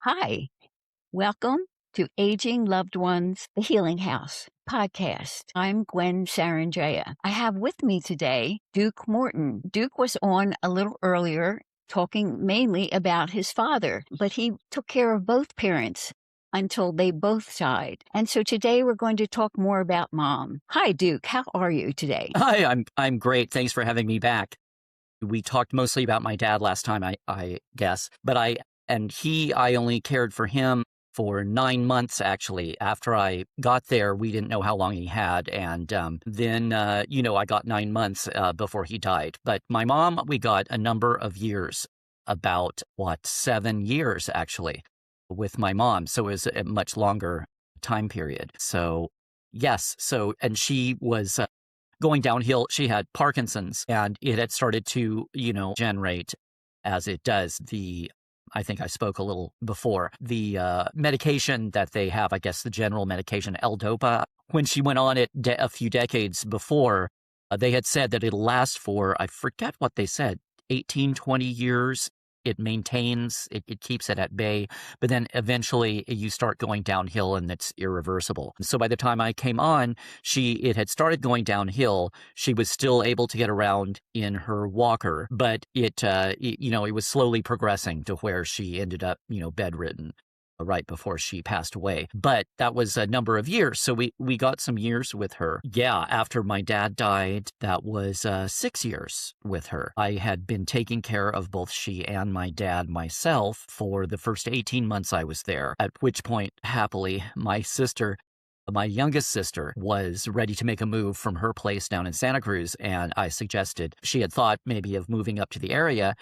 Hi, welcome to Aging Loved Ones, The Healing House podcast. I'm Gwen Sarandrea. I have with me today Duke Morton. Duke was on a little earlier talking mainly about his father, but he took care of both parents until they both died. And so today we're going to talk more about mom. Hi, Duke. How are you today? Hi, I'm great. Thanks for having me back. We talked mostly about my dad last time, I guess, but I only cared for him for 9 months, actually. After I got there, we didn't know how long he had. And then, I got 9 months before he died. But my mom, we got a number of years, about 7 years, actually, with my mom. So it was a much longer time period. So, yes. So, and she was going downhill. She had Parkinson's, and it had started to, generate as it does. I think I spoke a little before, the medication that they have, I guess the general medication, L-Dopa. When she went on it a few decades before, they had said that it'll last for, I forget what they said, 18, 20 years. It maintains, it keeps it at bay, but then eventually you start going downhill and it's irreversible. So by the time I came on, it had started going downhill. She was still able to get around in her walker, but it was slowly progressing to where she ended up, bedridden right before she passed away. But that was a number of years. So we got some years with her. Yeah, after my dad died, that was 6 years with her. I had been taking care of both she and my dad myself for the first 18 months I was there, at which point, happily, my youngest sister was ready to make a move from her place down in Santa Cruz, and I suggested she had thought maybe of moving up to the area.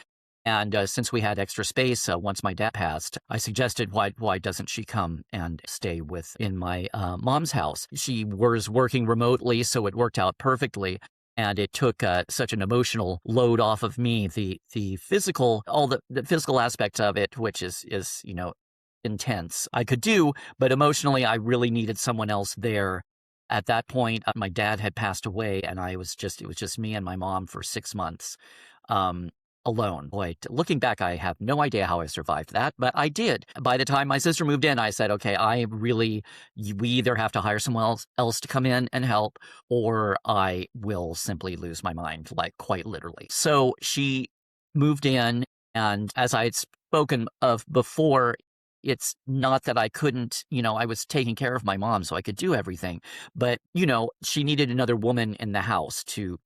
And since we had extra space once my dad passed, I suggested why doesn't she come and stay in my mom's house? She was working remotely, so it worked out perfectly. And it took such an emotional load off of me, the physical, all the physical aspects of it, which is intense. I could do, but emotionally, I really needed someone else there. At that point, my dad had passed away, and it was just me and my mom for 6 months. Alone. Boy, looking back, I have no idea how I survived that, but I did. By the time my sister moved in, I said, okay, we either have to hire someone else to come in and help, or I will simply lose my mind, like quite literally. So she moved in, and as I had spoken of before, it's not that I couldn't, I was taking care of my mom, so I could do everything. But, she needed another woman in the house to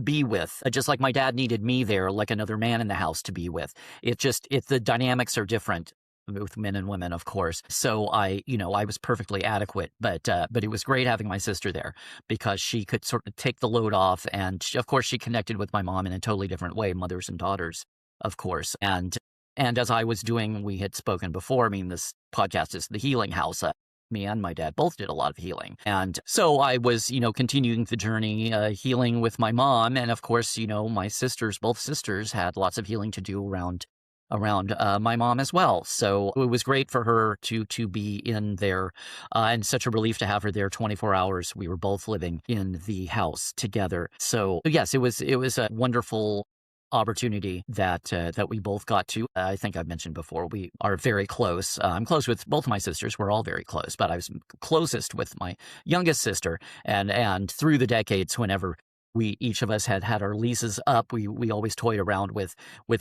be with, just like my dad needed me there, like another man in the house to be with. The dynamics are different with men and women, of course. So I was perfectly adequate, but it was great having my sister there because she could sort of take the load off. And of course, she connected with my mom in a totally different way, mothers and daughters, of course. And as I was doing, we had spoken before, I mean, this podcast is The Healing House. Me and my dad both did a lot of healing. And so I was, continuing the journey, healing with my mom. And of course, both sisters had lots of healing to do around my mom as well. So it was great for her to be in there, and such a relief to have her there 24 hours. We were both living in the house together. So yes, it was a wonderful opportunity that we both got to. I think I've mentioned before, we are very close. I'm close with both my sisters. We're all very close, but I was closest with my youngest sister. And through the decades, whenever each of us had our leases up, we always toyed around with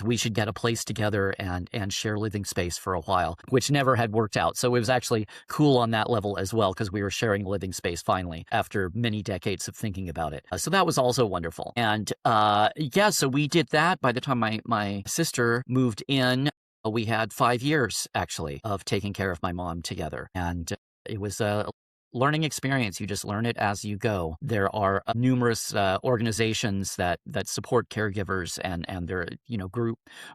we should get a place together and share living space for a while, which never had worked out. So it was actually cool on that level as well, because we were sharing living space finally after many decades of thinking about it. So that was also wonderful. And so we did that. By the time my sister moved in, we had 5 years actually of taking care of my mom together. And it was a learning experience. You just learn it as you go. There are numerous organizations that support caregivers, and there are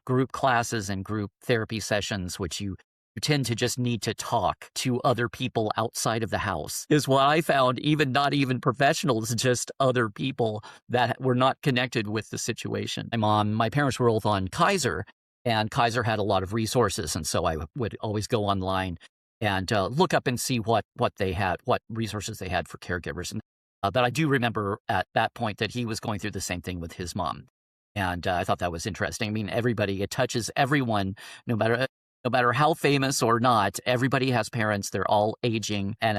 group classes and group therapy sessions, which you tend to just need to talk to other people outside of the house, is what I found. Not even professionals, just other people that were not connected with the situation. My parents were both on Kaiser, and Kaiser had a lot of resources, and so I would always go online and look up and see what they had, what resources they had for caregivers. But I do remember at that point that he was going through the same thing with his mom. And I thought that was interesting. I mean, it touches everyone, no matter no matter how famous or not, everybody has parents. They're all aging, and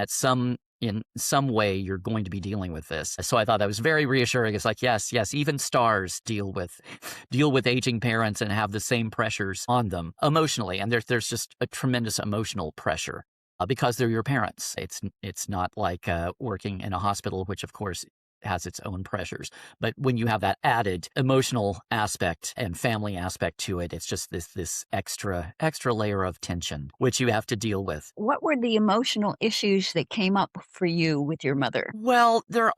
in some way, you're going to be dealing with this. So I thought that was very reassuring. It's like, yes, yes, even stars deal with aging parents and have the same pressures on them emotionally. And there's just a tremendous emotional pressure because they're your parents. It's not like working in a hospital, which of course has its own pressures. But when you have that added emotional aspect and family aspect to it, it's just this extra layer of tension, which you have to deal with. What were the emotional issues that came up for you with your mother? Well, there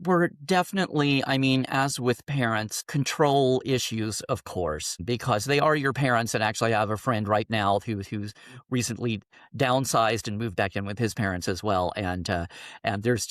were definitely, I mean, as with parents, control issues, of course, because they are your parents. And actually, I have a friend right now who's recently downsized and moved back in with his parents as well. And there's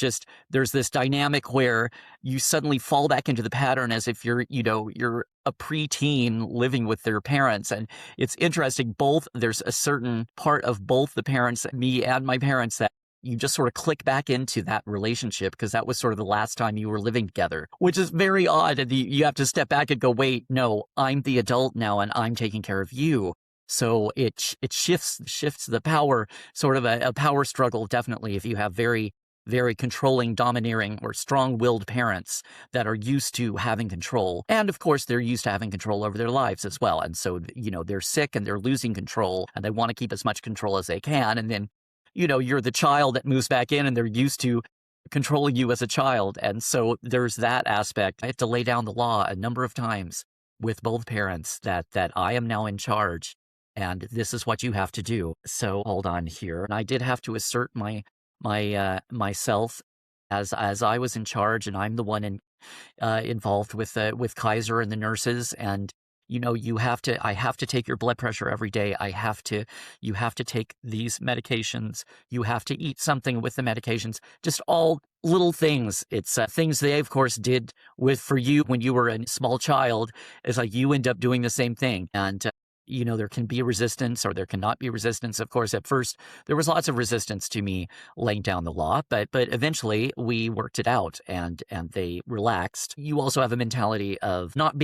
this dynamic where you suddenly fall back into the pattern as if you're a preteen living with their parents. And it's interesting, there's a certain part of both the parents, me and my parents, that you just sort of click back into that relationship because that was sort of the last time you were living together, which is very odd. And you have to step back and go, wait, no, I'm the adult now and I'm taking care of you. So it shifts the power, sort of a power struggle, definitely, if you have very, very controlling, domineering, or strong-willed parents that are used to having control. And of course, they're used to having control over their lives as well. And so, they're sick and they're losing control and they want to keep as much control as they can. And then you're the child that moves back in and they're used to controlling you as a child. And so there's that aspect. I had to lay down the law a number of times with both parents that I am now in charge and this is what you have to do. So hold on here. And I did have to assert myself as I was in charge and I'm the one involved with Kaiser and the nurses. And I have to take your blood pressure every day. You have to take these medications. You have to eat something with the medications. Just all little things. It's things they, of course, did for you when you were a small child. It's like you end up doing the same thing. And there can be resistance or there cannot be resistance. Of course, at first, there was lots of resistance to me laying down the law, but eventually we worked it out and they relaxed. You also have a mentality of not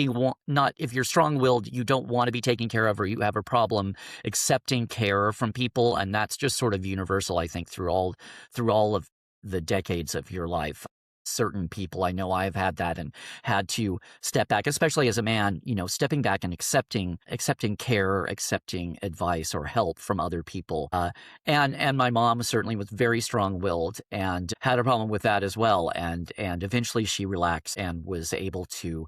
if you're strong-willed, you don't want to be taken care of or you have a problem accepting care from people. And that's just sort of universal, I think, through all of the decades of your life. Certain people, I know I've had that and had to step back, especially as a man, stepping back and accepting care, accepting advice or help from other people. And my mom certainly was very strong-willed and had a problem with that as well. And eventually she relaxed and was able to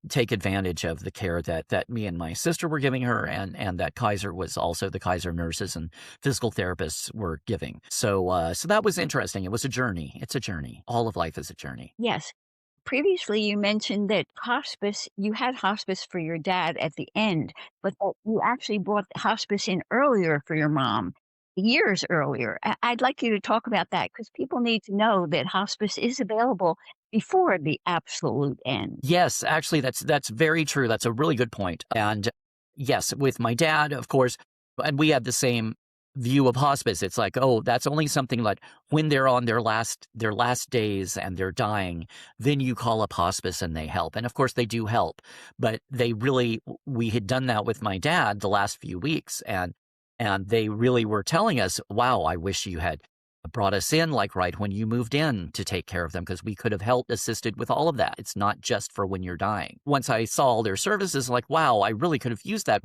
take advantage of the care that me and my sister were giving her and that Kaiser was also the Kaiser nurses and physical therapists were giving. So that was interesting. It was a journey. It's a journey. All of life is a journey. Yes. Previously, you mentioned that you had hospice for your dad at the end, but that you actually brought the hospice in earlier for your mom, years earlier. I'd like you to talk about that because people need to know that hospice is available before the absolute end. Yes, actually, that's very true. That's a really good point. And yes, with my dad, of course, and we had the same view of hospice. It's like, oh, that's only something like when they're on their last days and they're dying, then you call up hospice and they help. And of course they do help, but we had done that with my dad the last few weeks and they really were telling us, wow, I wish you had brought us in like right when you moved in to take care of them because we could have helped, assisted with all of that. It's not just for when you're dying. Once I saw all their services, like, wow, I really could have used that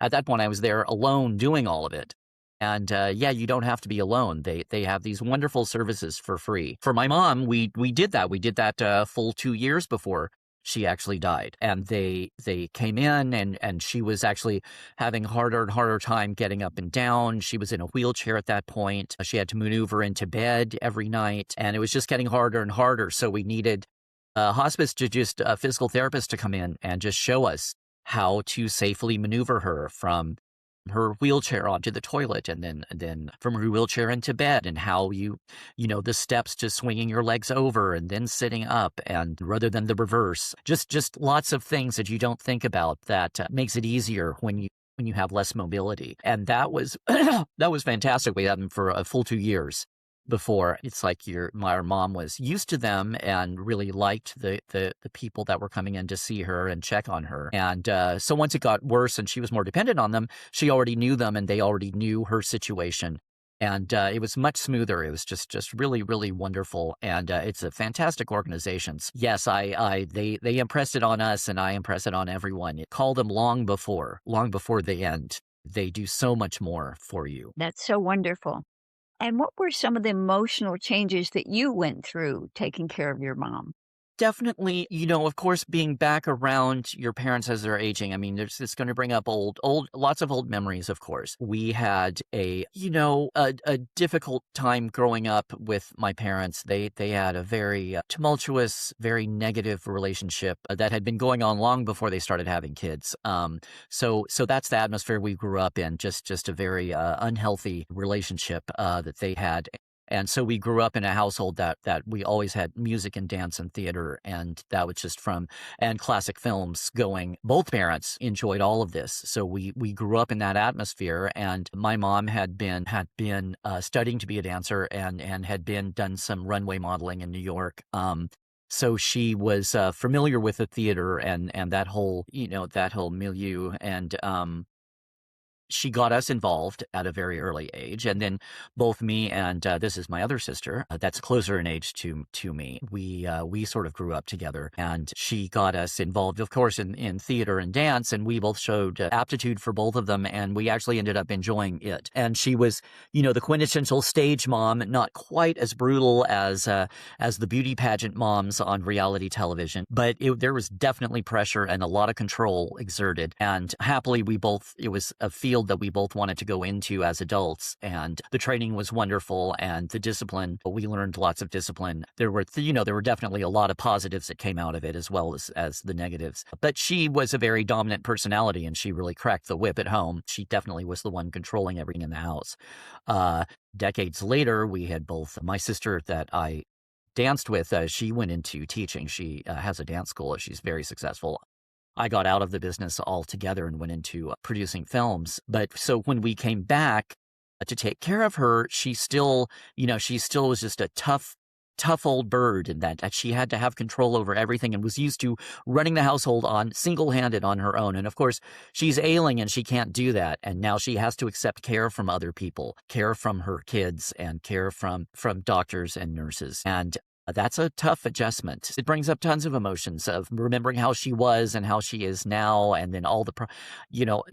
at that point I was there alone doing all of it. And you don't have to be alone. They have these wonderful services for free. For my mom, we did that. We did that full 2 years before she actually died. And they came in and she was actually having harder and harder time getting up and down. She was in a wheelchair at that point. She had to maneuver into bed every night. And it was just getting harder and harder. So we needed hospice to just a physical therapist to come in and just show us how to safely maneuver her from her wheelchair onto the toilet and then from her wheelchair into bed and how the steps to swinging your legs over and then sitting up and rather than the reverse. Just lots of things that you don't think about that makes it easier when you have less mobility. And that was that was fantastic. We had them for a full 2 years. before. It's like our mom was used to them and really liked the people that were coming in to see her and check on her. And so once it got worse and she was more dependent on them, she already knew them and they already knew her situation. And it was much smoother. It was just really, really wonderful. And it's a fantastic organization. Yes, they impressed it on us, and I impress it on everyone. Call them long before they end. They do so much more for you. That's so wonderful. And what were some of the emotional changes that you went through taking care of your mom? Definitely, of course, being back around your parents as they're aging. I mean, it's going to bring up lots of old memories, of course. We had a difficult time growing up with my parents. They had a very tumultuous, very negative relationship that had been going on long before they started having kids. So that's the atmosphere we grew up in, just a very unhealthy relationship that they had. And so we grew up in a household that we always had music and dance and theater, and that was just and classic films going. Both parents enjoyed all of this. So we grew up in that atmosphere, and my mom had been studying to be a dancer and had done some runway modeling in New York. So she was familiar with the theater and that whole milieu, and she got us involved at a very early age. And then both me and this is my other sister that's closer in age to me. We sort of grew up together, and she got us involved, of course, in theater and dance. And we both showed aptitude for both of them. And we actually ended up enjoying it. And she was, the quintessential stage mom, not quite as brutal as the beauty pageant moms on reality television. But there was definitely pressure and a lot of control exerted. And happily, it was a field that we both wanted to go into as adults, and the training was wonderful, and the discipline, we learned lots of discipline. There were definitely a lot of positives that came out of it as well as the negatives. But she was a very dominant personality, and she really cracked the whip at home. She definitely was the one controlling everything in the house. Decades later, we had both my sister that I danced with, she went into teaching. She has a dance school. She's very successful. I got out of the business altogether and went into producing films. But so when we came back to take care of her, she still was just a tough old bird, in that she had to have control over everything and was used to running the household single-handed on her own. And of course, she's ailing and she can't do that. And now she has to accept care from other people, care from her kids, and care from doctors and nurses. And that's a tough adjustment. It brings up tons of emotions of remembering how she was and how she is now, and then all the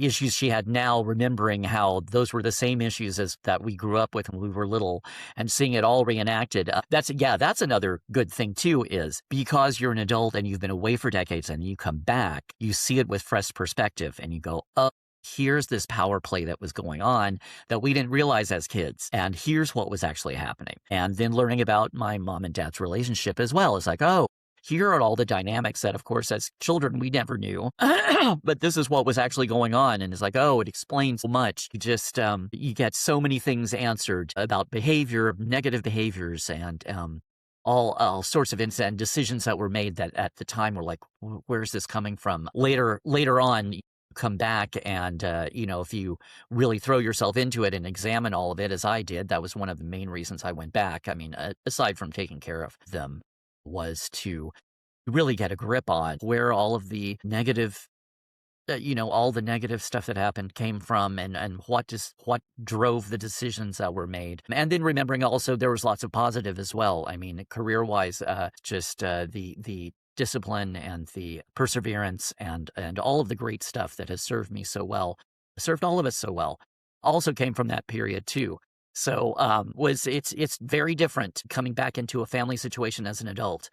issues she had now, remembering how those were the same issues as that we grew up with when we were little, and seeing it all reenacted. That's another good thing too, is because you're an adult and you've been away for decades and you come back, you see it with fresh perspective and you go, oh, here's this power play that was going on that we didn't realize as kids. And here's what was actually happening. And then learning about my mom and dad's relationship as well is like, oh, here are all the dynamics that, of course, as children, we never knew. But this is what was actually going on. And it's like, oh, it explains so much. You get so many things answered about behavior, negative behaviors, and all sorts of and decisions that were made that at the time were like, where's this coming from? Later on, come back and, if you really throw yourself into it and examine all of it, as I did, that was one of the main reasons I went back. I mean, aside from taking care of them, was to really get a grip on where all of the negative, all the negative stuff that happened came from, and what drove the decisions that were made. And then remembering also there was lots of positive as well. I mean, career-wise, the discipline and the perseverance and all of the great stuff that has served all of us so well, also came from that period too. So it's very different coming back into a family situation as an adult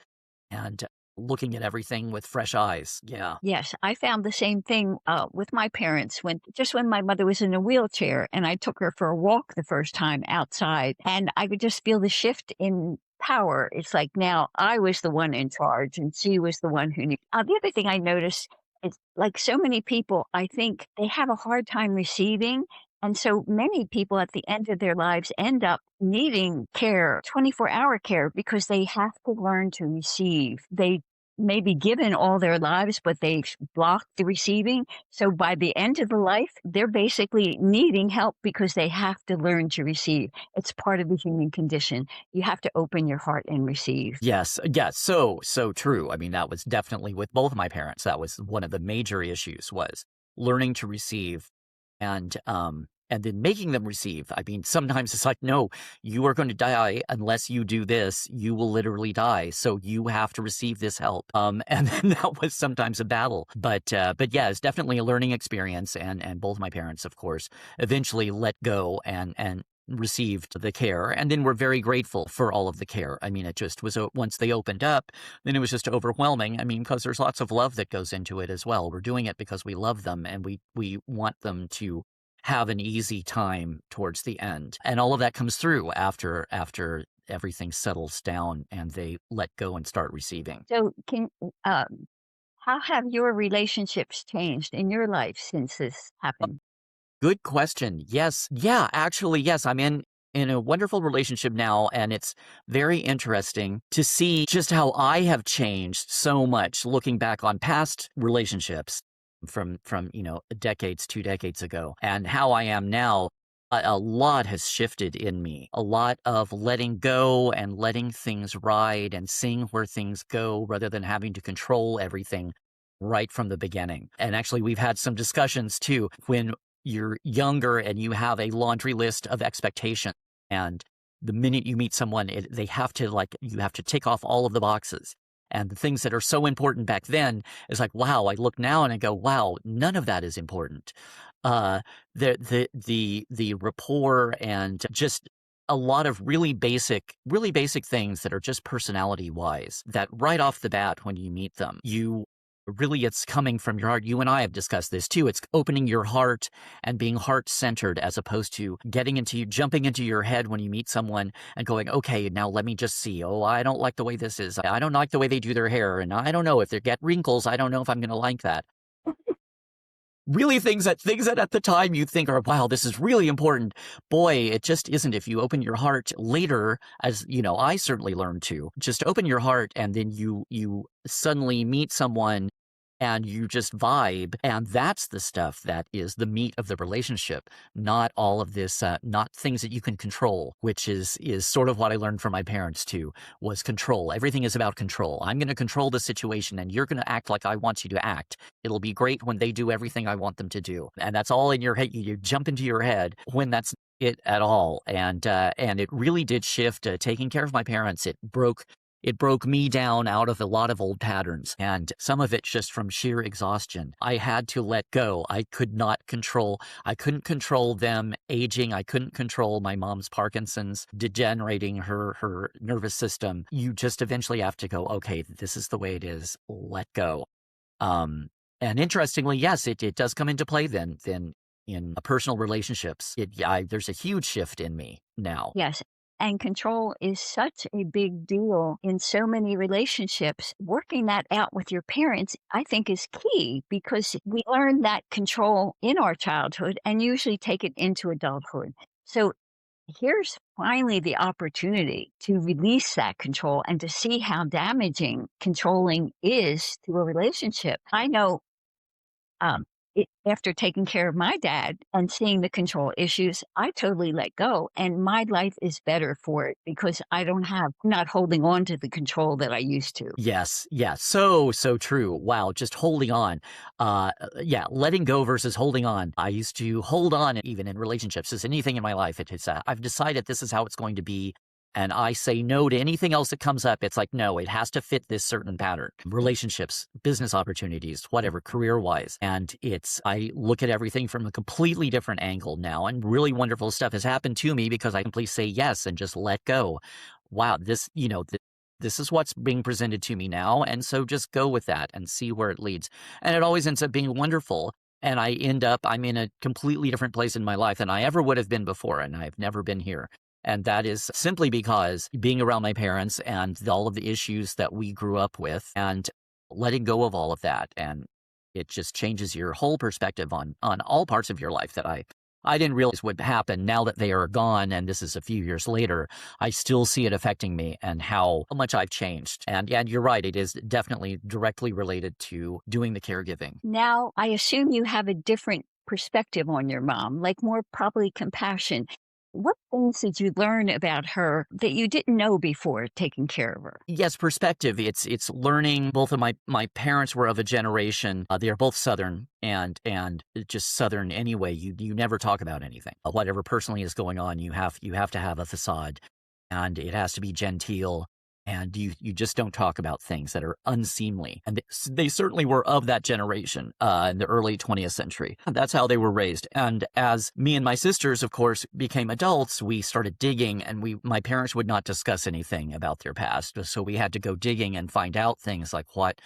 and looking at everything with fresh eyes. Yeah. Yes, I found the same thing with my parents when my mother was in a wheelchair and I took her for a walk the first time outside, and I could just feel the shift in power. It's like now I was the one in charge and she was the one who knew. The other thing I noticed is, like so many people, I think they have a hard time receiving. And so many people at the end of their lives end up needing care, 24-hour care, because they have to learn to receive. They maybe given all their lives, but they've blocked the receiving. So by the end of the life, they're basically needing help because they have to learn to receive. It's part of the human condition. You have to open your heart and receive. Yes, yes, so true. I mean, that was definitely with both my parents. That was one of the major issues was learning to receive and then making them receive. I mean, sometimes it's like, no, you are going to die unless you do this. You will literally die. So you have to receive this help. And then that was sometimes a battle. But yeah, it's definitely a learning experience. And both my parents, of course, eventually let go and received the care, and then we're very grateful for all of the care. I mean, it just was once they opened up, then it was just overwhelming. I mean, because there's lots of love that goes into it as well. We're doing it because we love them and we want them to have an easy time towards the end, and all of that comes through after everything settles down and they let go and start receiving. So, how have your relationships changed in your life since this happened? Good question. Yes. Yeah, actually, yes. I'm in a wonderful relationship now, and it's very interesting to see just how I have changed so much looking back on past relationships from, decades, 2 decades ago, and how I am now. A lot has shifted in me. A lot of letting go and letting things ride and seeing where things go rather than having to control everything right from the beginning. And actually, we've had some discussions too when you're younger and you have a laundry list of expectations. And the minute you meet someone, they have to you have to tick off all of the boxes. And the things that are so important back then is like, wow, I look now and I go, wow, none of that is important. Uh, the rapport and just a lot of really basic things that are just personality wise that right off the bat, when you meet them, it's coming from your heart. You and I have discussed this too. It's opening your heart and being heart centered as opposed to jumping into your head when you meet someone and going, okay, now let me just see. Oh, I don't like the way this is. I don't like the way they do their hair. And I don't know if they get wrinkles. I don't know if I'm going to like that. Really things that at the time you think are, wow, this is really important. Boy, it just isn't. If you open your heart later, as I certainly learned to just open your heart, and then you suddenly meet someone and you just vibe. And that's the stuff that is the meat of the relationship, not all of this, not things that you can control, which is sort of what I learned from my parents too, was control. Everything is about control. I'm going to control the situation and you're going to act like I want you to act. It'll be great when they do everything I want them to do. And that's all in your head. You jump into your head when that's it at all. And it really did shift. Taking care of my parents, it broke me down out of a lot of old patterns, and some of it just from sheer exhaustion. I had to let go. I couldn't control them aging. I couldn't control my mom's Parkinson's degenerating her nervous system. You just eventually have to go, okay, this is the way it is. Let go. And interestingly, yes, it does come into play then in personal relationships. There's a huge shift in me now. Yes. And control is such a big deal in so many relationships. Working that out with your parents, I think, is key because we learn that control in our childhood and usually take it into adulthood. So here's finally the opportunity to release that control and to see how damaging controlling is to a relationship. I know um, after taking care of my dad and seeing the control issues, I totally let go, and my life is better for it because I'm not holding on to the control that I used to. Yes, yes, so true. Wow, just holding on. Yeah, letting go versus holding on. I used to hold on even in relationships. As anything in my life, I've decided this is how it's going to be. And I say no to anything else that comes up. It's like, no, it has to fit this certain pattern. Relationships, business opportunities, whatever, career-wise. And I look at everything from a completely different angle now. And really wonderful stuff has happened to me because I simply say yes and just let go. Wow, this is what's being presented to me now. And so just go with that and see where it leads. And it always ends up being wonderful. And I'm in a completely different place in my life than I ever would have been before. And I've never been here. And that is simply because being around my parents and all of the issues that we grew up with and letting go of all of that. And it just changes your whole perspective on all parts of your life that I I didn't realize what happened. Now that they are gone, and this is a few years later, I still see it affecting me and how much I've changed. And you're right, it is definitely directly related to doing the caregiving. Now, I assume you have a different perspective on your mom, like more probably compassion. What things did you learn about her that you didn't know before taking care of her? Yes, perspective. It's learning. Both of my parents were of a generation. They are both Southern and just Southern anyway. You never talk about anything. Whatever personally is going on, you have to have a facade, and it has to be genteel. And you just don't talk about things that are unseemly. And they certainly were of that generation in the early 20th century. That's how they were raised. And as me and my sisters, of course, became adults, we started digging, and my parents would not discuss anything about their past. So we had to go digging and find out things like what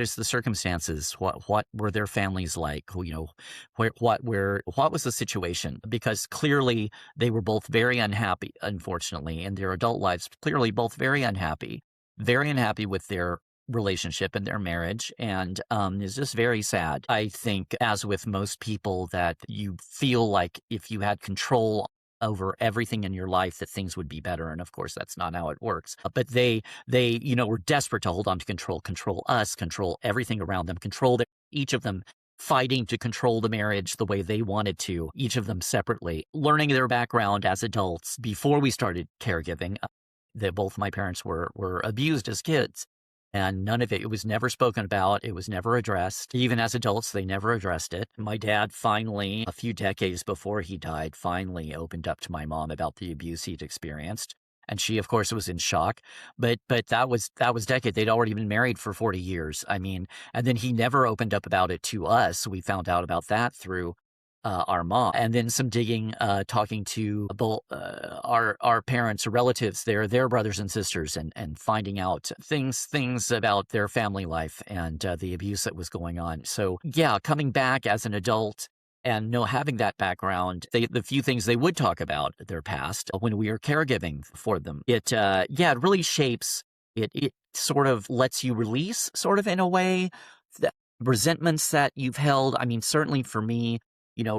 is the circumstances? What were their families like? What was the situation? Because clearly they were both very unhappy, unfortunately, in their adult lives, clearly both very unhappy with their relationship and their marriage, and is just very sad. I think, as with most people, that you feel like if you had control over everything in your life, that things would be better. And of course, that's not how it works. But they were desperate to hold on to control us, control everything around them, each of them fighting to control the marriage the way they wanted to, each of them separately, learning their background as adults before we started caregiving. That both my parents were abused as kids, and none of it was never spoken about. It was never addressed. Even as adults, they never addressed it. My dad finally, a few decades before he died, finally opened up to my mom about the abuse he'd experienced. And she, of course, was in shock. But that was decade. They'd already been married for 40 years. I mean, and then he never opened up about it to us. We found out about that through our mom, and then some digging, talking to both our parents or relatives, their brothers and sisters, and finding out things about their family life and the abuse that was going on. So yeah, coming back as an adult and having that background, the few things they would talk about their past when we are caregiving for them, it really shapes it. It sort of lets you release, sort of in a way, the resentments that you've held. I mean, certainly for me,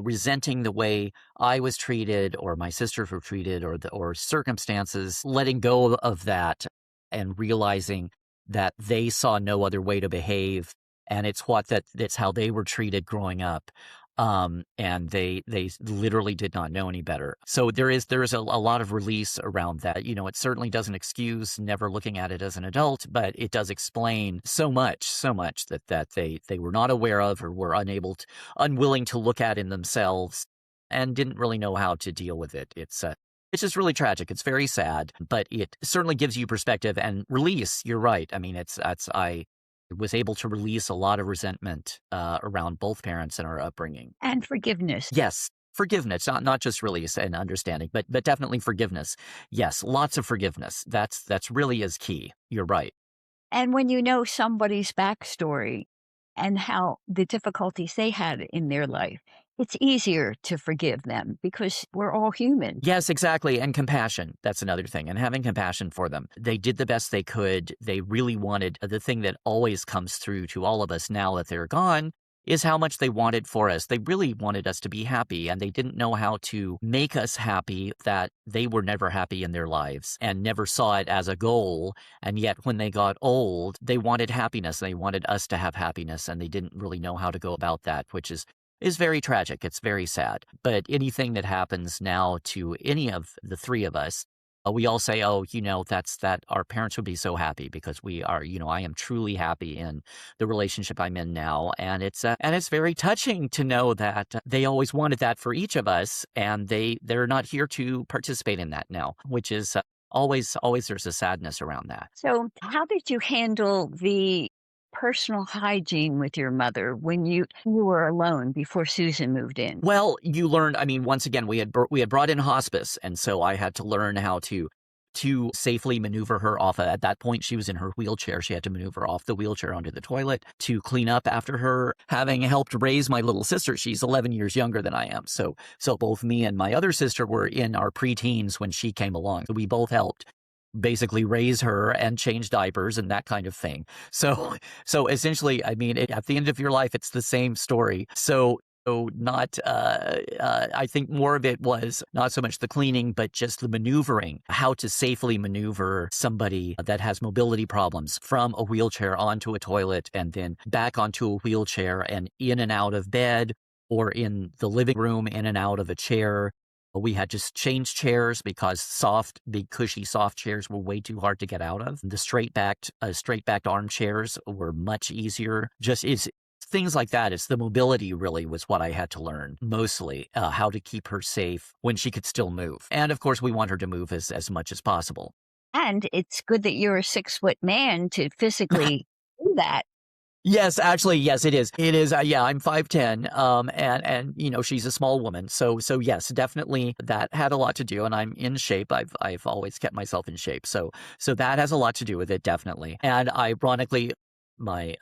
resenting the way I was treated or my sisters were treated or circumstances, letting go of that and realizing that they saw no other way to behave. And it's that's how they were treated growing up. And they literally did not know any better. So there is a lot of release around that. It certainly doesn't excuse never looking at it as an adult, but it does explain so much that they were not aware of or were unwilling to look at in themselves and didn't really know how to deal with it. It's just really tragic. It's very sad, but it certainly gives you perspective and release. You're right. I mean, I was able to release a lot of resentment around both parents and our upbringing. And forgiveness. Yes, forgiveness, not just release and understanding, but definitely forgiveness. Yes, lots of forgiveness. That's really is key. You're right. And when you know somebody's backstory and how the difficulties they had in their life, it's easier to forgive them because we're all human. Yes, exactly. And compassion. That's another thing. And having compassion for them. They did the best they could. They really wanted the thing that always comes through to all of us now that they're gone is how much they wanted for us. They really wanted us to be happy, and they didn't know how to make us happy, that they were never happy in their lives and never saw it as a goal. And yet when they got old, they wanted happiness. They wanted us to have happiness, and they didn't really know how to go about that, which is very tragic. It's very sad. But anything that happens now to any of the three of us, we all say, oh, that's that our parents would be so happy because we are, I am truly happy in the relationship I'm in now. And it's very touching to know that they always wanted that for each of us, and they're not here to participate in that now, which is always there's a sadness around that. So how did you handle the personal hygiene with your mother when you were alone before Susan moved in? Well, you learned, I mean, once again, we had brought in hospice, and so I had to learn how to safely maneuver her off. At that point, she was in her wheelchair. She had to maneuver off the wheelchair onto the toilet to clean up after her, having helped raise my little sister. She's 11 years younger than I am. So both me and my other sister were in our preteens when she came along. So we both helped basically raise her and change diapers and that kind of thing. So essentially, I mean, at the end of your life, it's the same story. So So not, I think more of it was not so much the cleaning, but just the maneuvering, how to safely maneuver somebody that has mobility problems from a wheelchair onto a toilet and then back onto a wheelchair and in and out of bed or in the living room, in and out of a chair. We had to change chairs because soft, big, cushy, soft chairs were way too hard to get out of. The straight backed armchairs were much easier. Just it's things like that. It's the mobility really was what I had to learn mostly, how to keep her safe when she could still move. And of course, we want her to move as much as possible. And it's good that you're a 6-foot man to physically do that. Yes, actually, yes, it is. It is. Yeah, I'm 5'10", and she's a small woman. So yes, definitely that had a lot to do. And I'm in shape. I've always kept myself in shape. So that has a lot to do with it, definitely. And ironically, my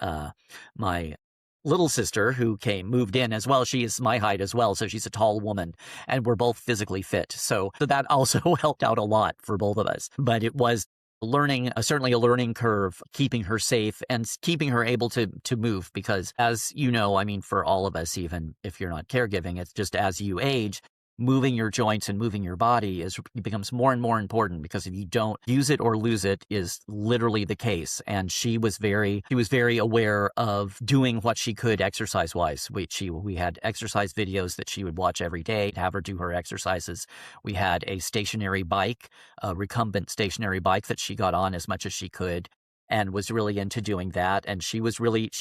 little sister who moved in as well. She is my height as well, so she's a tall woman, and we're both physically fit. So that also helped out a lot for both of us. But it was certainly a learning curve, keeping her safe and keeping her able to move. Because as you know, I mean, for all of us, even if you're not caregiving, it's just as you age, moving your joints and moving your body becomes more and more important, because if you don't use it or lose it is literally the case. And she was very aware of doing what she could exercise wise. We had exercise videos that she would watch every day to have her do her exercises. We had a stationary bike, a recumbent stationary bike that she got on as much as she could, and was really into doing that. And she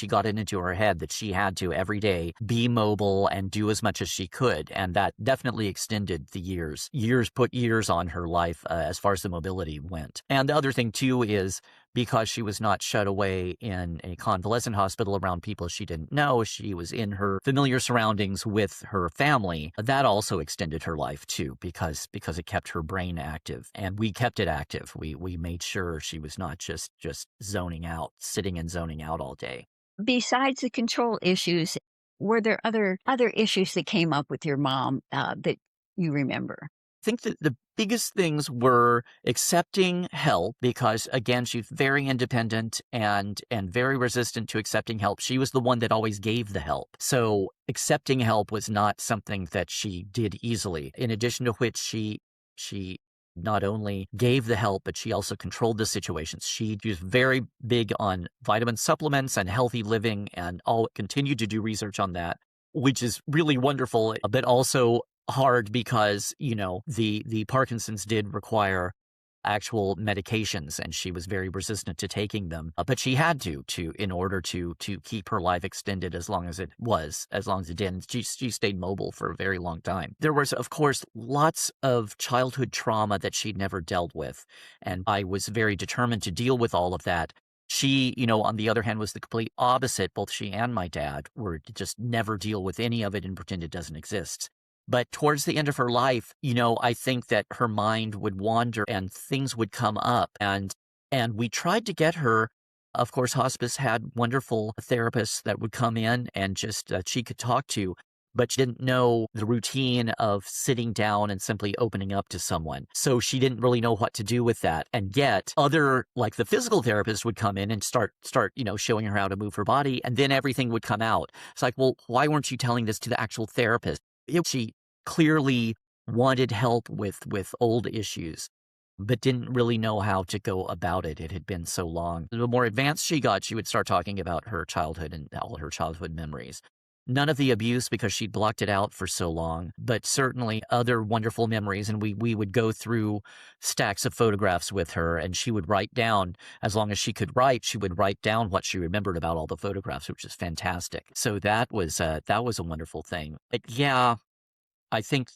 got it into her head that she had to every day be mobile and do as much as she could. And that definitely extended the years, put years on her life as far as the mobility went. And the other thing too is, because she was not shut away in a convalescent hospital around people she didn't know, she was in her familiar surroundings with her family. That also extended her life too, because it kept her brain active, and we kept it active. We made sure she was not just zoning out, sitting and zoning out all day. Besides the control issues, were there other issues that came up with your mom that you remember? I think that the biggest things were accepting help, because again, she's very independent and very resistant to accepting help. She was the one that always gave the help. So accepting help was not something that she did easily. In addition to which she not only gave the help, but she also controlled the situations. She was very big on vitamin supplements and healthy living, and continued to do research on that, which is really wonderful, but also hard because, the Parkinson's did require actual medications, and she was very resistant to taking them. But she had to in order to keep her life extended as long as it did. And she stayed mobile for a very long time. There was, of course, lots of childhood trauma that she'd never dealt with, and I was very determined to deal with all of that. She, on the other hand, was the complete opposite. Both she and my dad were to just never deal with any of it and pretend it doesn't exist. But towards the end of her life, I think that her mind would wander and things would come up. And we tried to get her. Of course, hospice had wonderful therapists that would come in and just she could talk to, but she didn't know the routine of sitting down and simply opening up to someone. So she didn't really know what to do with that. And yet like the physical therapist would come in and start, showing her how to move her body, and then everything would come out. It's like, well, why weren't you telling this to the actual therapist? She clearly wanted help with old issues, but didn't really know how to go about it. It had been so long. The more advanced she got, she would start talking about her childhood and all her childhood memories. None of the abuse, because she'd blocked it out for so long, but certainly other wonderful memories. And we would go through stacks of photographs with her, and she would write down, as long as she could write, she would write down what she remembered about all the photographs, which is fantastic. So that was a wonderful thing. But yeah, I think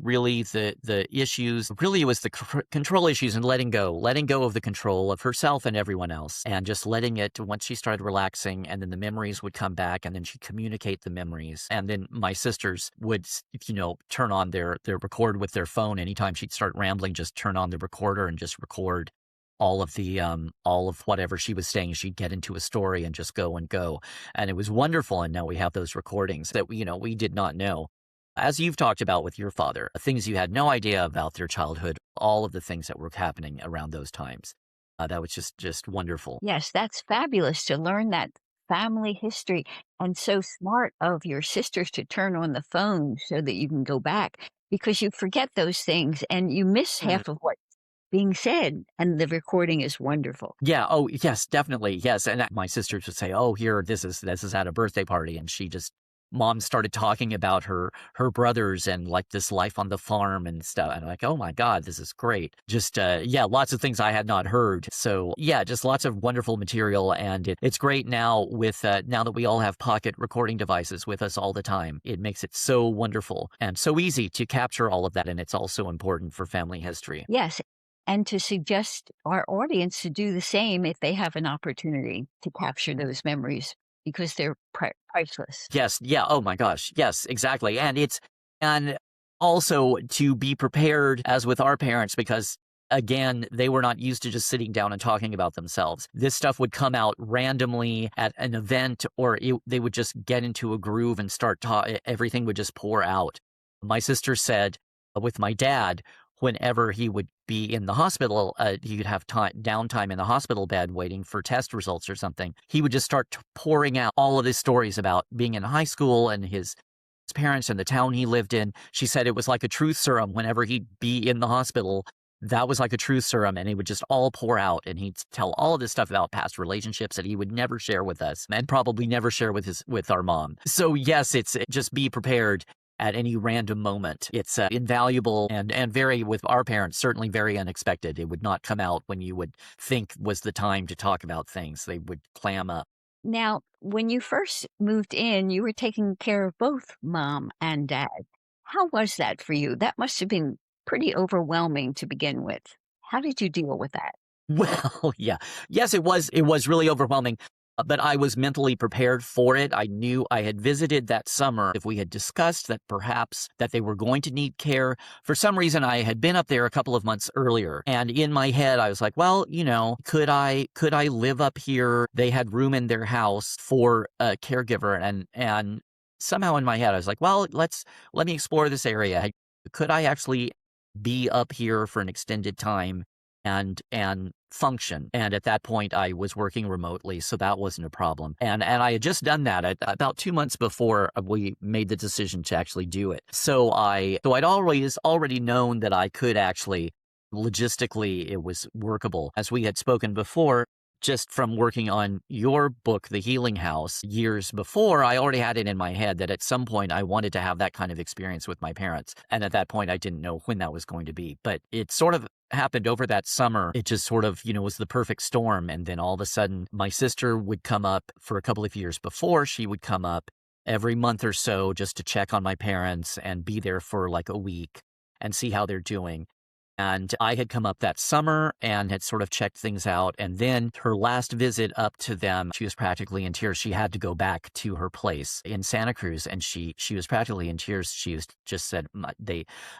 really the issues, really it was the control issues and letting go of the control of herself and everyone else, and just letting it, once she started relaxing, and then the memories would come back, and then she'd communicate the memories. And then my sisters would, turn on their record with their phone. Anytime she'd start rambling, just turn on the recorder and just record all of whatever she was saying. She'd get into a story and just go and go. And it was wonderful. And now we have those recordings that we did not know. As you've talked about with your father, things you had no idea about their childhood, all of the things that were happening around those times. That was just wonderful. Yes, that's fabulous to learn that family history, and so smart of your sisters to turn on the phone so that you can go back because you forget those things and you miss Mm. half of what's being said, and the recording is wonderful. Yeah. Oh, yes, definitely. Yes. And my sisters would say, "Oh, here, this is at a birthday party," and mom started talking about her brothers and like this life on the farm and stuff. And I'm like, oh my God, this is great. Just yeah, lots of things I had not heard. So yeah, just lots of wonderful material, and it's great now with now that we all have pocket recording devices with us all the time. It makes it so wonderful and so easy to capture all of that, and it's also important for family history. Yes, and to suggest our audience to do the same if they have an opportunity to capture those memories because they're priceless. Yes, yeah, oh my gosh, yes, exactly, and also to be prepared as with our parents because, again, they were not used to just sitting down and talking about themselves. This stuff would come out randomly at an event, or they would just get into a groove and everything would just pour out. My sister said, with my dad, whenever he would be in the hospital, he could have downtime in the hospital bed waiting for test results or something. He would just start pouring out all of his stories about being in high school and his parents and the town he lived in. She said it was like a truth serum whenever he'd be in the hospital. That was like a truth serum, and it would just all pour out, and he'd tell all of this stuff about past relationships that he would never share with us and probably never share with our mom. So yes, it's just be prepared at any random moment. It's invaluable and very, with our parents, certainly very unexpected. It would not come out when you would think was the time to talk about things. They would clam up. Now, when you first moved in, you were taking care of both mom and dad. How was that for you? That must have been pretty overwhelming to begin with. How did you deal with that? Well, yeah. Yes, it was really overwhelming, but I was mentally prepared for it. I knew I had visited that summer. If we had discussed that perhaps that they were going to need care, for some reason I had been up there a couple of months earlier. And in my head I was like, well, could I live up here? They had room in their house for a caregiver, and somehow in my head I was like, well, let me explore this area. Could I actually be up here for an extended time and function? And at that point I was working remotely, so that wasn't a problem. And I had just done that about 2 months before we made the decision to actually do it. So I'd already known that I could actually, logistically, it was workable. As we had spoken before, just from working on your book, The Healing House, years before, I already had it in my head that at some point I wanted to have that kind of experience with my parents. And at that point, I didn't know when that was going to be. But it sort of happened over that summer. It just sort of, was the perfect storm. And then all of a sudden, my sister would come up for a couple of years before. She would come up every month or so just to check on my parents and be there for like a week and see how they're doing. And I had come up that summer and had sort of checked things out. And then her last visit up to them, she was practically in tears. She had to go back to her place in Santa Cruz, and she was practically in tears. She just said,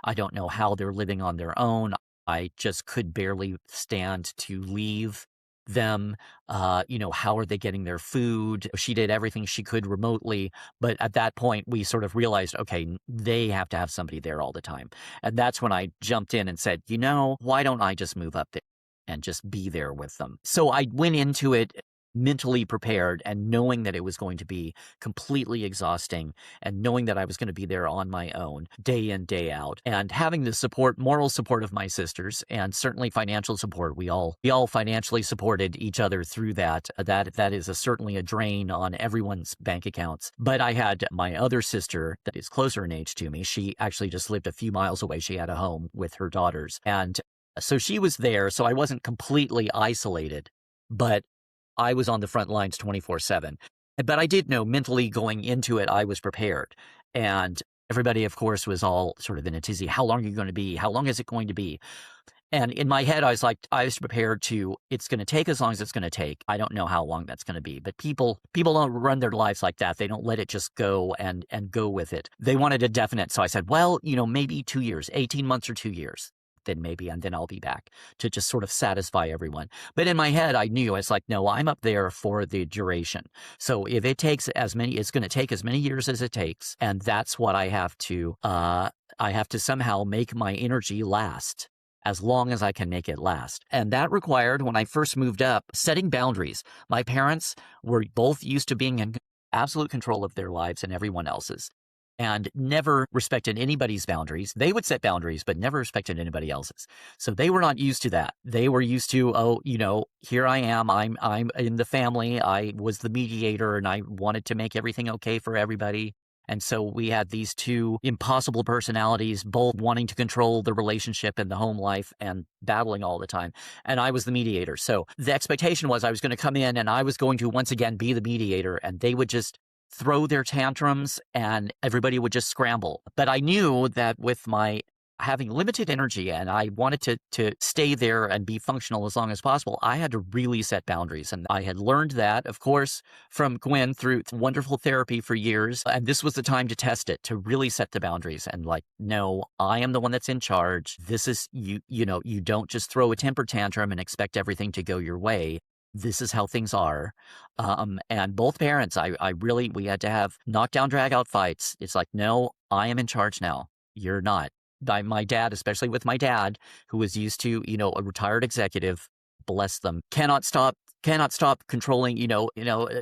I don't know how they're living on their own. I just could barely stand to leave them. How are they getting their food? She did everything she could remotely. But at that point, we sort of realized, okay, they have to have somebody there all the time. And that's when I jumped in and said, why don't I just move up there and just be there with them? So I went into it mentally prepared and knowing that it was going to be completely exhausting and knowing that I was going to be there on my own day in, day out, and having the support, moral support of my sisters, and certainly financial support. We all financially supported each other through that. That is certainly a drain on everyone's bank accounts. But I had my other sister that is closer in age to me. She actually just lived a few miles away. She had a home with her daughters. And so she was there. So I wasn't completely isolated, but I was on the front lines 24/7. But I did know mentally going into it, I was prepared. And everybody, of course, was all sort of in a tizzy. How long are you going to be? How long is it going to be? And in my head, I was prepared it's going to take as long as it's going to take. I don't know how long that's going to be. But people don't run their lives like that. They don't let it just go and go with it. They wanted a definite. So I said, well, maybe 2 years, 18 months or 2 years. Then maybe, and then I'll be back to just sort of satisfy everyone. But in my head, I knew, I was like, no, I'm up there for the duration. So if it takes it's going to take as many years as it takes. And that's what I have to somehow make my energy last. as long as I can make it last. And that required, when I first moved up, setting boundaries. My parents were both used to being in absolute control of their lives and everyone else's, and never respected anybody's boundaries. They would set boundaries, but never respected anybody else's. So they were not used to that. They were used to, oh, here I am. I'm in the family. I was the mediator, and I wanted to make everything okay for everybody. And so we had these two impossible personalities, both wanting to control the relationship and the home life and battling all the time. And I was the mediator. So the expectation was I was going to come in and I was going to once again be the mediator, and they would just throw their tantrums and everybody would just scramble. But I knew that with my having limited energy and I wanted to stay there and be functional as long as possible, I had to really set boundaries. And I had learned that, of course, from Gwen through wonderful therapy for years. And this was the time to test it, to really set the boundaries and no, I am the one that's in charge. This is, you don't just throw a temper tantrum and expect everything to go your way. This is how things are. And both parents, we had to have knockdown, drag out fights. It's no, I am in charge now. You're not. My dad, especially with my dad, who was used to, a retired executive, bless them, cannot stop controlling,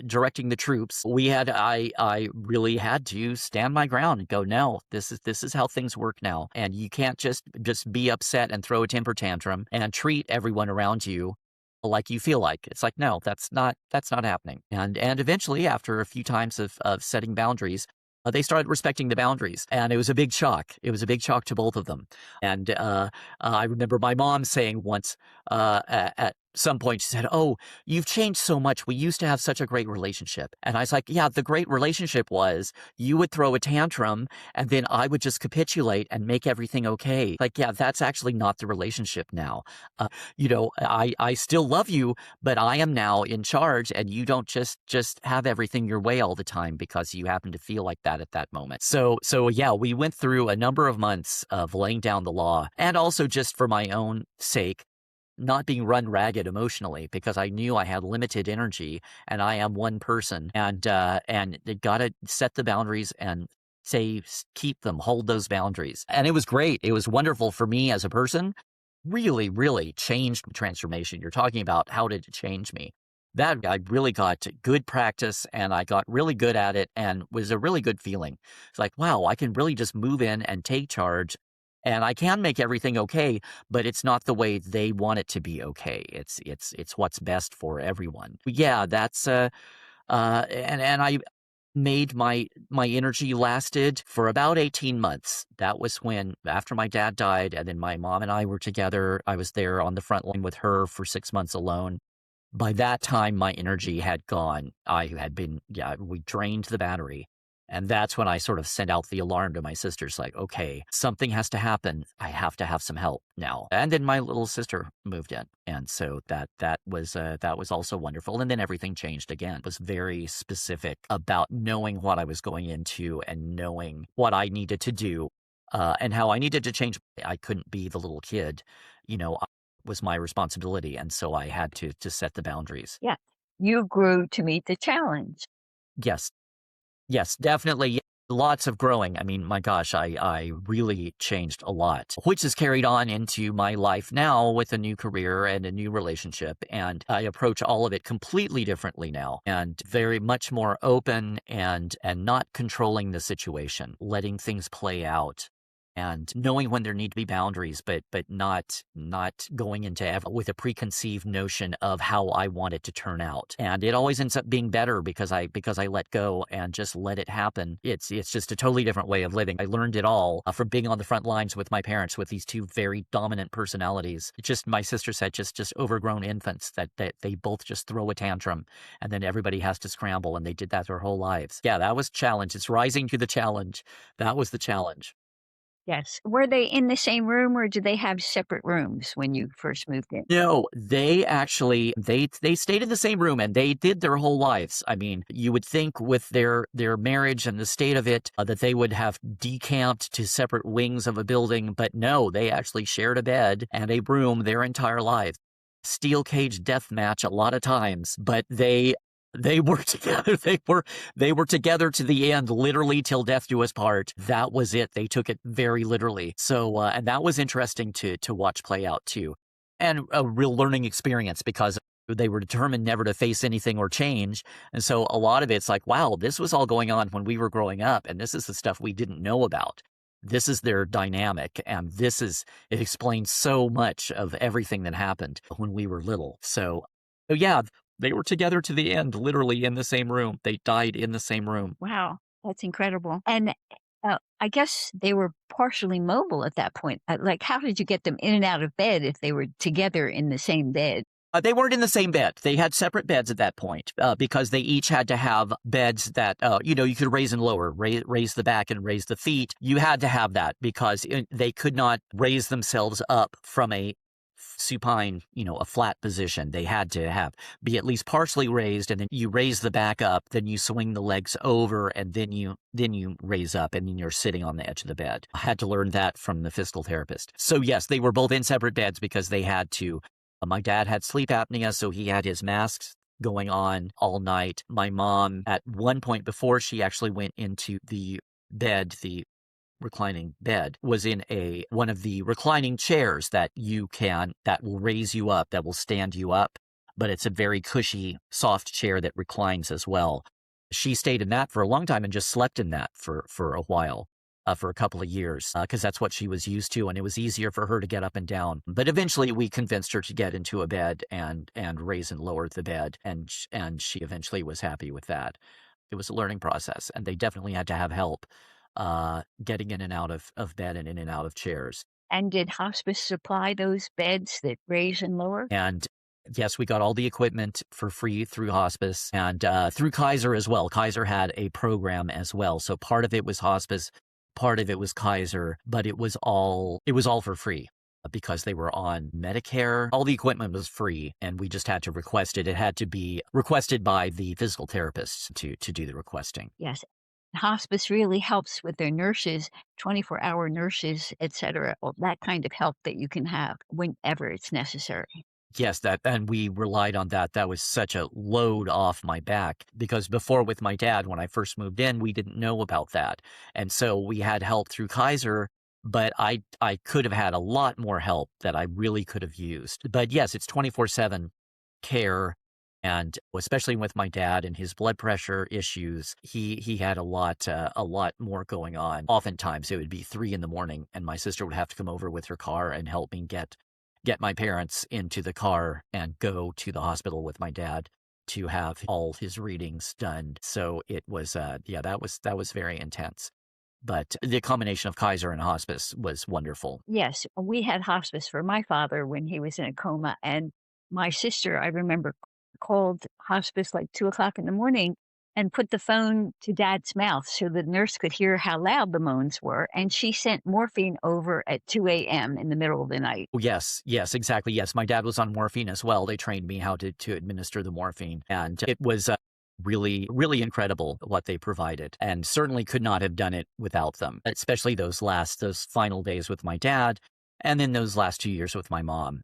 directing the troops. I really had to stand my ground and go, no, this is how things work now. And you can't just be upset and throw a temper tantrum and treat everyone around you like you feel like. It's no, that's not happening. And eventually, after a few times of setting boundaries, they started respecting the boundaries, and it was a big shock. It was a big shock to both of them. And I remember my mom saying once, at some point, she said, "Oh, you've changed so much. We used to have such a great relationship." And I was like, "Yeah, the great relationship was you would throw a tantrum, and then I would just capitulate and make everything okay." Yeah, that's actually not the relationship now. I still love you, but I am now in charge, and you don't just have everything your way all the time because you happen to feel like that at that moment. So yeah, we went through a number of months of laying down the law, and also just for my own sake, not being run ragged emotionally, because I knew I had limited energy and I am one person, and they gotta set the boundaries and keep them, hold those boundaries. And it was great. It was wonderful for me as a person. Really, really changed transformation. You're talking about how did it change me? That I really got good practice and I got really good at it and was a really good feeling. It's wow, I can really just move in and take charge. And I can make everything okay, but it's not the way they want it to be okay. It's what's best for everyone. Yeah, that's and I made my energy lasted for about 18 months. That was when, after my dad died, and then my mom and I were together. I was there on the front line with her for 6 months alone. By that time, my energy had gone. We drained the battery. And that's when I sort of sent out the alarm to my sisters, okay, something has to happen. I have to have some help now. And then my little sister moved in. And so that was also wonderful. And then everything changed again. It was very specific about knowing what I was going into and knowing what I needed to do and how I needed to change. I couldn't be the little kid, it was my responsibility. And so I had to set the boundaries. Yeah. You grew to meet the challenge. Yes. Yes, definitely. Lots of growing. I mean, my gosh, I really changed a lot, which has carried on into my life now with a new career and a new relationship. And I approach all of it completely differently now, and very much more open and not controlling the situation, letting things play out. And knowing when there need to be boundaries, but not going into with a preconceived notion of how I want it to turn out. And it always ends up being better because I let go and just let it happen. It's just a totally different way of living. I learned it all from being on the front lines with my parents, with these two very dominant personalities. It's just, my sister said, just overgrown infants that they both just throw a tantrum and then everybody has to scramble, and they did that their whole lives. Yeah, that was a challenge. It's rising to the challenge. That was the challenge. Yes. Were they in the same room, or did they have separate rooms when you first moved in? No, they actually they stayed in the same room, and they did their whole lives. I mean, you would think with their marriage and the state of it that they would have decamped to separate wings of a building, but no, they actually shared a bed and a room their entire lives. Steel cage death match a lot of times, but they They were together. They were together to the end, literally till death do us part. That was it. They took it very literally. So, and that was interesting to watch play out too, and a real learning experience because they were determined never to face anything or change. And so a lot of it's like, wow, this was all going on when we were growing up, and this is the stuff we didn't know about. This is their dynamic, and it explains so much of everything that happened when we were little. So yeah, they were together to the end, literally in the same room. They died in the same room. Wow, that's incredible. And I guess they were partially mobile at that point. Like, how did you get them in and out of bed if they were together in the same bed? They weren't in the same bed. They had separate beds at that point because they each had to have beds that, you could raise and lower, raise the back and raise the feet. You had to have that because they could not raise themselves up from a supine, a flat position. They had to be at least partially raised, and then you raise the back up, then you swing the legs over, and then you raise up, and then you're sitting on the edge of the bed. I had to learn that from the physical therapist. So yes, they were both in separate beds because they had to. My dad had sleep apnea, so he had his masks going on all night. My mom, at one point before she actually went into the bed, the reclining bed, was in one of the reclining chairs that will raise you up, that will stand you up, but it's a very cushy, soft chair that reclines as well. She stayed in that for a long time and just slept in that for a while. For a couple of years, because that's what she was used to, and it was easier for her to get up and down. But eventually, we convinced her to get into a bed and raise and lower the bed, and she eventually was happy with that. It was a learning process, and they definitely had to have help getting in and out of bed and in and out of chairs. And did hospice supply those beds that raise and lower? And yes, we got all the equipment for free through hospice and through Kaiser as well. Kaiser had a program as well, so part of it was hospice. Part of it was Kaiser, but it was all for free because they were on Medicare. All the equipment was free, and we just had to request it. It had to be requested by the physical therapists to do the requesting. Yes. Hospice really helps with their nurses, 24-hour nurses, etc. That kind of help that you can have whenever it's necessary. Yes, and we relied on that. That was such a load off my back because before with my dad, when I first moved in, we didn't know about that. And so we had help through Kaiser, but I could have had a lot more help that I really could have used. But yes, it's 24/7 care. And especially with my dad and his blood pressure issues, he had a lot more going on. Oftentimes it would be 3 a.m, and my sister would have to come over with her car and help me get my parents into the car and go to the hospital with my dad to have all his readings done. So it was, that was very intense. But the combination of Kaiser and hospice was wonderful. Yes, we had hospice for my father when he was in a coma, and my sister, I remember, called hospice like 2 o'clock in the morning and put the phone to dad's mouth so the nurse could hear how loud the moans were, and she sent morphine over at 2 a.m. in the middle of the night. Oh, yes, exactly. Yes, my dad was on morphine as well. They trained me how to administer the morphine, and it was really, really incredible what they provided, and certainly could not have done it without them, especially those final days with my dad, and then those last 2 years with my mom.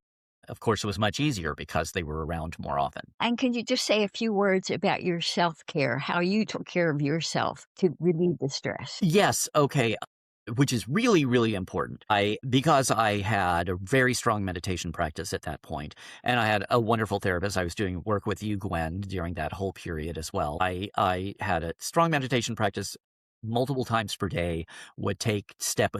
Of course, it was much easier because they were around more often. And can you just say a few words about your self-care, how you took care of yourself to relieve the stress? Yes, okay, which is really, really important. Because I had a very strong meditation practice at that point, and I had a wonderful therapist. I was doing work with you, Gwen, during that whole period as well. I had a strong meditation practice multiple times per day, would step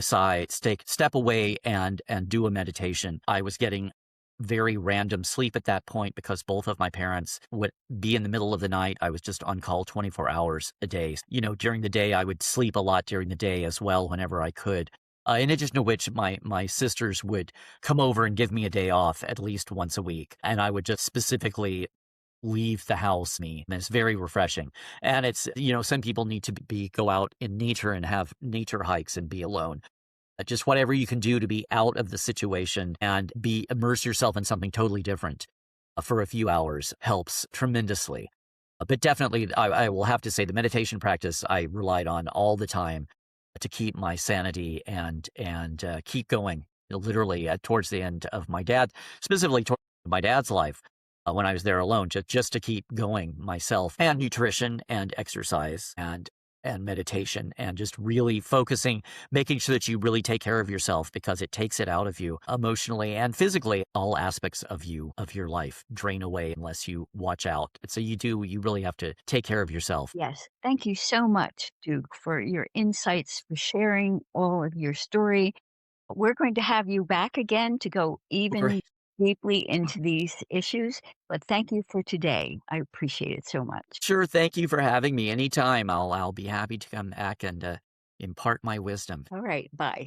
away and do a meditation. I was getting very random sleep at that point because both of my parents would be in the middle of the night. I was just on call 24 hours a day. During the day, I would sleep a lot during the day as well whenever I could. In addition to which, my sisters would come over and give me a day off at least once a week. And I would just specifically leave the house. And it's very refreshing. And it's, some people need to go out in nature and have nature hikes and be alone. Just whatever you can do to be out of the situation and immerse yourself in something totally different for a few hours helps tremendously. But definitely, I will have to say the meditation practice I relied on all the time to keep my sanity and keep going. Literally, towards the end of specifically towards my dad's life, when I was there alone, just to keep going myself, and nutrition and exercise and meditation, and just really focusing, making sure that you really take care of yourself, because it takes it out of you emotionally and physically. All aspects of your life drain away unless you watch out. So you really have to take care of yourself. Yes. Thank you so much, Duke, for your insights, for sharing all of your story. We're going to have you back again to go even Great. deeply into these issues. But thank you for today. I appreciate it so much. Sure. Thank you for having me anytime. I'll be happy to come back and impart my wisdom. All right. Bye.